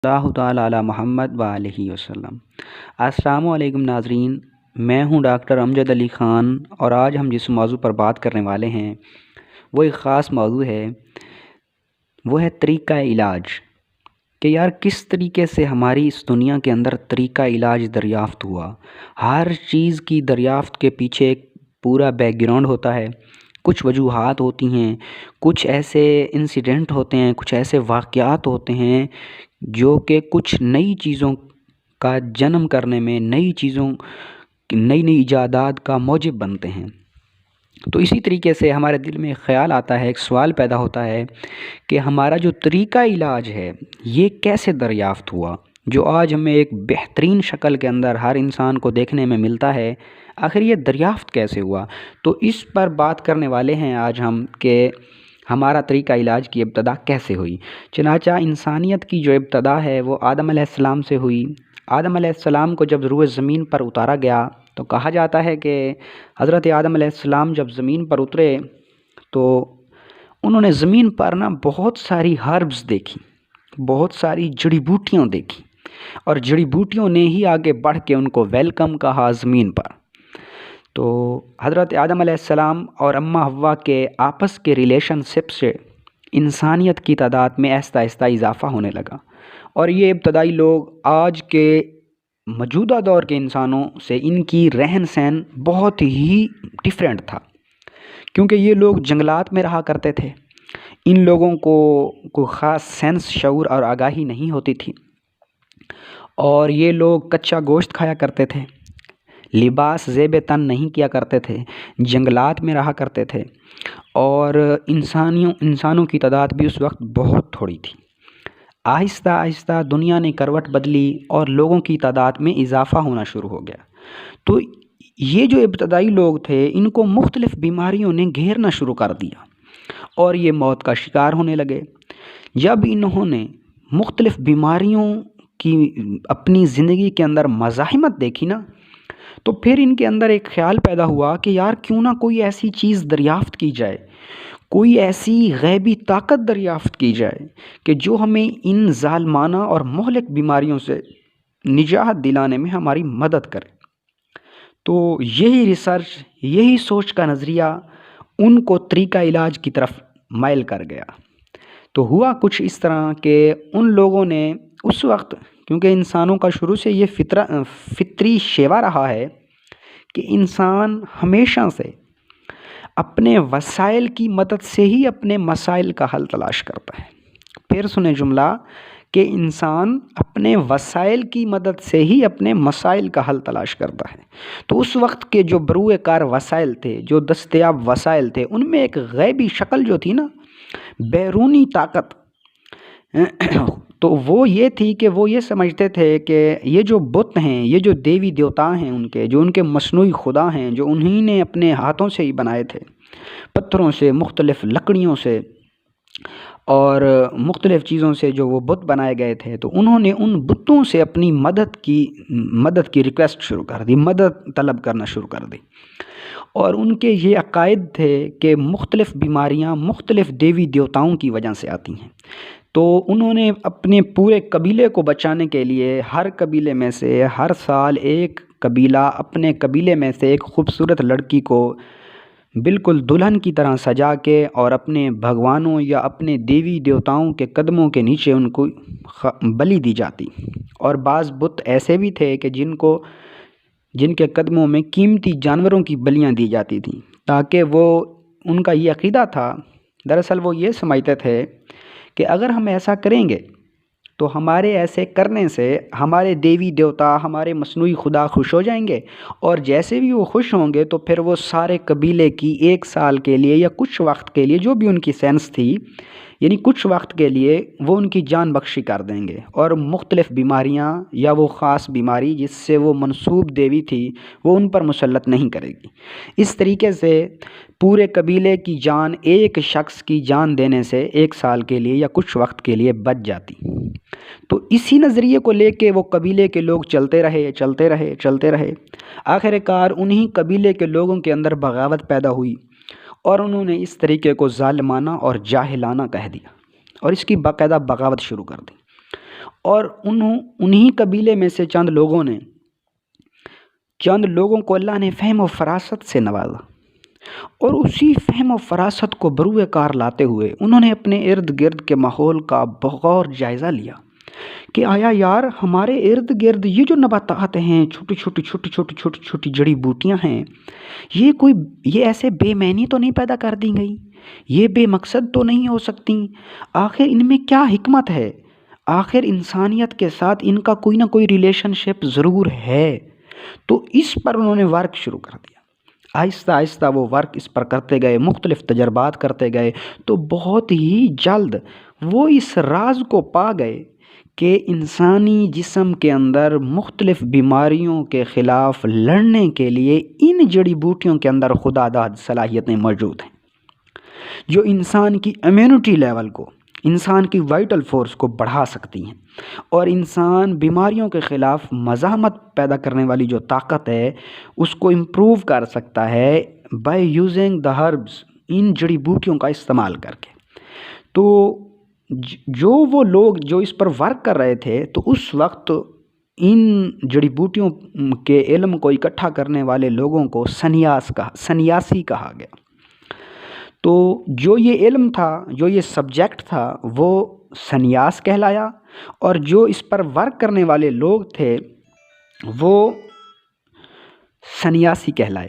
اللہ تعالیٰ علی محمد و علیہ وسلم۔ السلام علیکم ناظرین، میں ہوں ڈاکٹر امجد علی خان، اور آج ہم جس موضوع پر بات کرنے والے ہیں وہ ایک خاص موضوع ہے، وہ ہے طریقہ علاج، کہ یار کس طریقے سے ہماری اس دنیا کے اندر طریقہ علاج دریافت ہوا۔ ہر چیز کی دریافت کے پیچھے ایک پورا بیک گراؤنڈ ہوتا ہے، کچھ وجوہات ہوتی ہیں، کچھ ایسے انسیڈنٹ ہوتے ہیں، کچھ ایسے واقعات ہوتے ہیں جو کہ کچھ نئی چیزوں کا جنم کرنے میں، نئی نئی ایجادات کا موجب بنتے ہیں۔ تو اسی طریقے سے ہمارے دل میں ایک خیال آتا ہے، ایک سوال پیدا ہوتا ہے کہ ہمارا جو طریقہ علاج ہے یہ کیسے دریافت ہوا، جو آج ہمیں ایک بہترین شکل کے اندر ہر انسان کو دیکھنے میں ملتا ہے، آخر یہ دریافت کیسے ہوا۔ تو اس پر بات کرنے والے ہیں آج ہم کہ ہمارا طریقہ علاج کی ابتدا کیسے ہوئی۔ چنانچہ انسانیت کی جو ابتدا ہے وہ آدم علیہ السلام سے ہوئی۔ آدم علیہ السلام کو جب روئے زمین پر اتارا گیا تو کہا جاتا ہے کہ حضرت آدم علیہ السلام جب زمین پر اترے تو انہوں نے زمین پر بہت ساری ہربز دیکھی، بہت ساری جڑی بوٹیاں دیکھی، اور جڑی بوٹیوں نے ہی آگے بڑھ کے ان کو ویلکم کہا زمین پر۔ تو حضرت آدم علیہ السلام اور اماں حوا کے آپس کے ریلیشن شپ سے انسانیت کی تعداد میں آہستہ آہستہ اضافہ ہونے لگا، اور یہ ابتدائی لوگ آج کے موجودہ دور کے انسانوں سے ان کی رہن سہن بہت ہی ڈیفرنٹ تھا، کیونکہ یہ لوگ جنگلات میں رہا کرتے تھے۔ ان لوگوں کو کوئی خاص سینس، شعور اور آگاہی نہیں ہوتی تھی، اور یہ لوگ کچا گوشت کھایا کرتے تھے، لباس زیب تن نہیں کیا کرتے تھے، جنگلات میں رہا کرتے تھے، اور انسانوں کی تعداد بھی اس وقت بہت تھوڑی تھی۔ آہستہ آہستہ دنیا نے کروٹ بدلی اور لوگوں کی تعداد میں اضافہ ہونا شروع ہو گیا۔ تو یہ جو ابتدائی لوگ تھے ان کو مختلف بیماریوں نے گھیرنا شروع کر دیا، اور یہ موت کا شکار ہونے لگے۔ جب انہوں نے مختلف بیماریوں کی اپنی زندگی کے اندر مزاحمت دیکھی نا، تو پھر ان کے اندر ایک خیال پیدا ہوا کہ یار کیوں نہ کوئی ایسی چیز دریافت کی جائے، کوئی ایسی غیبی طاقت دریافت کی جائے کہ جو ہمیں ان ظالمانہ اور مہلک بیماریوں سے نجات دلانے میں ہماری مدد کرے۔ تو یہی ریسرچ، یہی سوچ کا نظریہ ان کو طریقہ علاج کی طرف مائل کر گیا۔ تو ہوا کچھ اس طرح کہ ان لوگوں نے اس وقت، کیونکہ انسانوں کا شروع سے یہ فطری شیوا رہا ہے کہ انسان ہمیشہ سے اپنے وسائل کی مدد سے ہی اپنے مسائل کا حل تلاش کرتا ہے۔ پھر سنیں جملہ کہ انسان اپنے وسائل کی مدد سے ہی اپنے مسائل کا حل تلاش کرتا ہے۔ تو اس وقت کے جو بروئے کار وسائل تھے، جو دستیاب وسائل تھے، ان میں ایک غیبی شکل جو تھی نا، بیرونی طاقت، تو وہ یہ تھی کہ وہ یہ سمجھتے تھے کہ یہ جو بت ہیں، یہ جو دیوی دیوتا ہیں، جو ان کے مصنوعی خدا ہیں، جو انہی نے اپنے ہاتھوں سے ہی بنائے تھے، پتھروں سے، مختلف لکڑیوں سے اور مختلف چیزوں سے جو وہ بت بنائے گئے تھے، تو انہوں نے ان بتوں سے اپنی مدد کی ریکویسٹ شروع کر دی، مدد طلب کرنا شروع کر دی۔ اور ان کے یہ عقائد تھے کہ مختلف بیماریاں مختلف دیوی دیوتاؤں کی وجہ سے آتی ہیں۔ تو انہوں نے اپنے پورے قبیلے کو بچانے کے لیے ہر قبیلے میں سے ہر سال ایک قبیلہ اپنے قبیلے میں سے ایک خوبصورت لڑکی کو بالکل دلہن کی طرح سجا کے اور اپنے بھگوانوں یا اپنے دیوی دیوتاؤں کے قدموں کے نیچے ان کو بلی دی جاتی۔ اور بعض بت ایسے بھی تھے کہ جن کے قدموں میں قیمتی جانوروں کی بلیاں دی جاتی تھیں، تاکہ ان کا یہ عقیدہ تھا، دراصل وہ یہ سمجھتے تھے کہ اگر ہم ایسا کریں گے تو ہمارے ایسے کرنے سے ہمارے دیوی دیوتا، ہمارے مصنوعی خدا خوش ہو جائیں گے، اور جیسے بھی وہ خوش ہوں گے تو پھر وہ سارے قبیلے کی ایک سال کے لیے یا کچھ وقت کے لیے، جو بھی ان کی سینس تھی، یعنی کچھ وقت کے لیے وہ ان کی جان بخشی کر دیں گے، اور مختلف بیماریاں یا وہ خاص بیماری جس سے وہ منسوب دیوی تھی وہ ان پر مسلط نہیں کرے گی۔ اس طریقے سے پورے قبیلے کی جان ایک شخص کی جان دینے سے ایک سال کے لیے یا کچھ وقت کے لیے بچ جاتی۔ تو اسی نظریے کو لے کے وہ قبیلے کے لوگ چلتے رہے۔ آخر کار انہی قبیلے کے لوگوں کے اندر بغاوت پیدا ہوئی، اور انہوں نے اس طریقے کو ظالمانہ اور جاہلانہ کہہ دیا، اور اس کی باقاعدہ بغاوت شروع کر دی۔ اور انہی قبیلے میں سے چند لوگوں کو اللہ نے فہم و فراست سے نوازا، اور اسی فہم و فراست کو بروئے کار لاتے ہوئے انہوں نے اپنے ارد گرد کے ماحول کا بغور جائزہ لیا کہ آیا یار ہمارے ارد گرد یہ جو نباتات ہیں، چھوٹی جڑی بوٹیاں ہیں، یہ ایسے بے معنی تو نہیں پیدا کر دی گئی، یہ بے مقصد تو نہیں ہو سکتی، آخر ان میں کیا حکمت ہے، آخر انسانیت کے ساتھ ان کا کوئی نہ کوئی ریلیشن شپ ضرور ہے۔ تو اس پر انہوں نے ورک شروع کر دیا، آہستہ آہستہ وہ ورک اس پر کرتے گئے، مختلف تجربات کرتے گئے، تو بہت ہی جلد وہ اس راز کو پا گئے کہ انسانی جسم کے اندر مختلف بیماریوں کے خلاف لڑنے کے لیے ان جڑی بوٹیوں کے اندر خدا داد صلاحیتیں موجود ہیں، جو انسان کی امیونٹی لیول کو، انسان کی وائٹل فورس کو بڑھا سکتی ہیں، اور انسان بیماریوں کے خلاف مزاحمت پیدا کرنے والی جو طاقت ہے اس کو امپروو کر سکتا ہے بائی یوزنگ دا ہربس، ان جڑی بوٹیوں کا استعمال کر کے۔ تو جو وہ لوگ جو اس پر ورک کر رہے تھے، تو اس وقت ان جڑی بوٹیوں کے علم کو اکٹھا کرنے والے لوگوں کو سنیاسی کہا گیا۔ تو جو یہ علم تھا، جو یہ سبجیکٹ تھا، وہ سنیاس کہلایا، اور جو اس پر ورک کرنے والے لوگ تھے وہ سنیاسی کہلائے۔